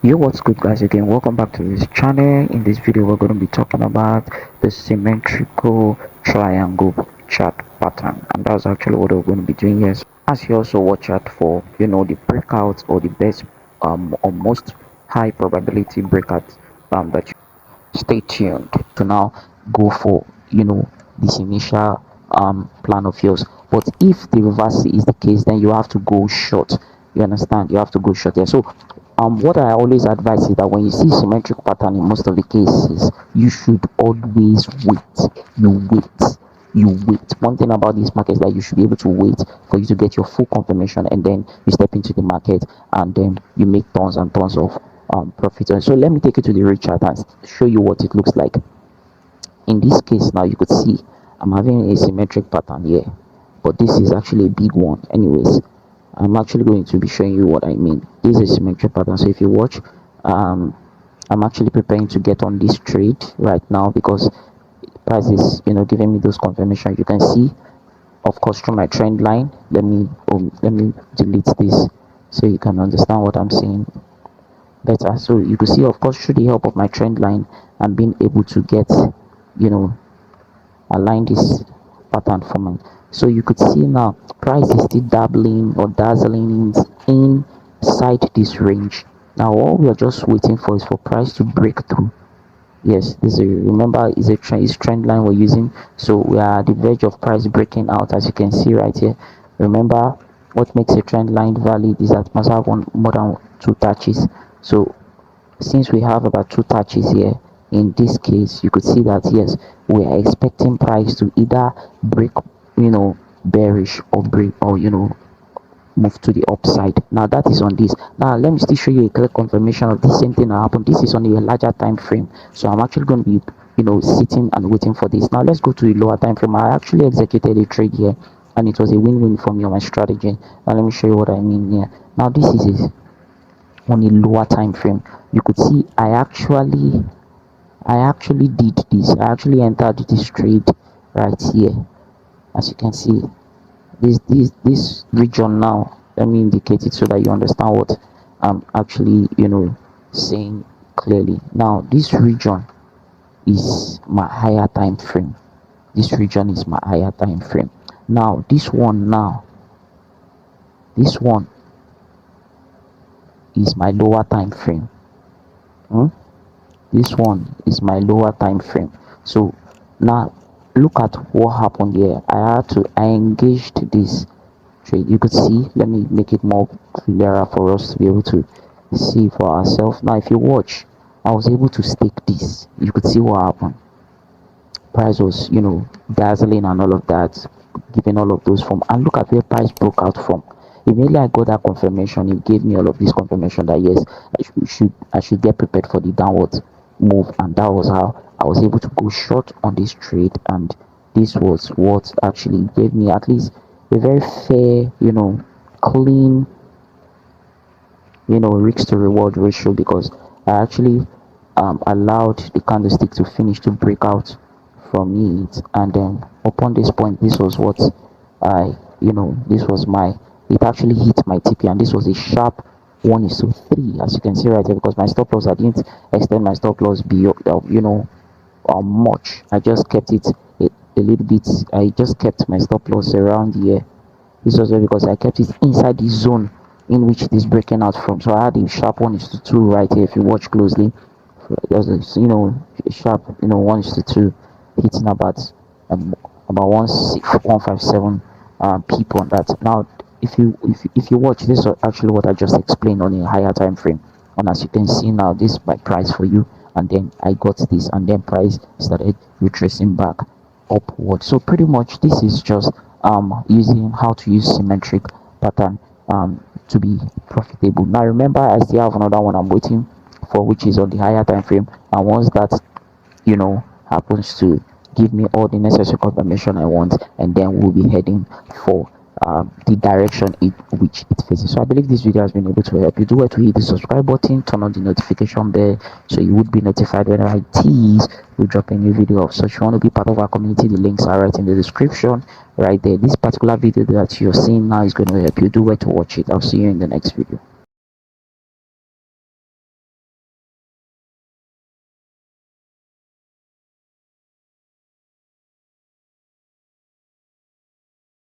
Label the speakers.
Speaker 1: Yo, what's good, guys? Again, welcome back to this channel. In this video, we're going to be talking about the symmetrical triangle chart pattern, and that's actually what we're going to be doing here. As you also watch out for, the breakouts or the best, or most high probability breakouts, that you stay tuned to now go for, this initial plan of yours. But if the reverse is the case, then you have to go short. You understand? You have to go short here. So what I always advise is that when you see symmetric pattern in most of the cases, you should always wait. You wait. One thing about this market is that you should be able to wait for you to get your full confirmation, and then you step into the market, and then you make tons and tons of profit. And so let me take you to the rate chart and show you what it looks like. In this case now, you could see I'm having a symmetric pattern here, but this is actually a big one. Anyways, I'm actually going to be showing you what I mean. This is a symmetric pattern. So if you watch, I'm actually preparing to get on this trade right now because price is giving me those confirmation. You can see, of course, through my trend line. Let me delete this so you can understand what I'm saying better. So you can see, of course, through the help of my trend line, I'm being able to get, align this pattern for me. So you could see now price is still dabbling or dazzling inside this range. Now all we are just waiting for is for price to break through. Yes, this is remember is a trend line we're using. So we are at the verge of price breaking out, as you can see right here. Remember, what makes a trend line valid is that it must have more than two touches. So since we have about two touches here, in this case you could see that yes, we are expecting price to either break, bearish, or break, or move to the upside. Now that is on this. Now let me still show you a clear confirmation of the same thing that happened. This is on a larger time frame, so I'm actually going to be sitting and waiting for this. Now let's go to a lower time frame. I actually executed a trade here, and it was a win-win for me on my strategy. Now let me show you what I mean here. Now this is on a lower time frame. You could see I actually did this. I actually entered this trade right here. As you can see, this region. Now let me indicate it so that you understand what I'm actually saying clearly. Now this region is my higher time frame. This region is my higher time frame. Now this one is my lower time frame. This one is my lower time frame. So now look at what happened here. I engaged this trade. You could see, let me make it more clearer for us to be able to see for ourselves. Now if you watch, I was able to stake this. You could see what happened. Price was dazzling and all of that, giving all of those from, and look at where price broke out from. Immediately I got that confirmation, it gave me all of this confirmation that yes, I should get prepared for the downward move, and that was how I was able to go short on this trade. And this was what actually gave me at least a very fair, clean, risk to reward ratio, because I actually allowed the candlestick to finish to break out from it, and then upon this point, this was what I this was my, it actually hit my TP, and this was a sharp 1:3, as you can see right here, because my stop loss, I didn't extend my stop loss beyond much. I just kept it a little bit. I just kept my stop loss around here. This was because I kept it inside the zone in which it is breaking out from. So I had a sharp 1:2 right here. If you watch closely, there's a sharp 1:2 hitting about 157 people on that. Now if you watch, this is actually what I just explained on a higher time frame, and as you can see now, this is my price for you, and then I got this, and then price started retracing back upward. So pretty much this is just using how to use symmetric pattern to be profitable. Now remember, I still have another one I'm waiting for, which is on the higher time frame, and once that happens to give me all the necessary confirmation I want, and then we'll be heading for the direction which it faces. So I believe this video has been able to help you. Do well to hit the subscribe button, turn on the notification bell, so you would be notified whenever I tease we drop a new video of such. If you want to be part of our community, the links are right in the description right there. This particular video that you're seeing now is going to help you. Do well to watch it. I'll see you in the next video.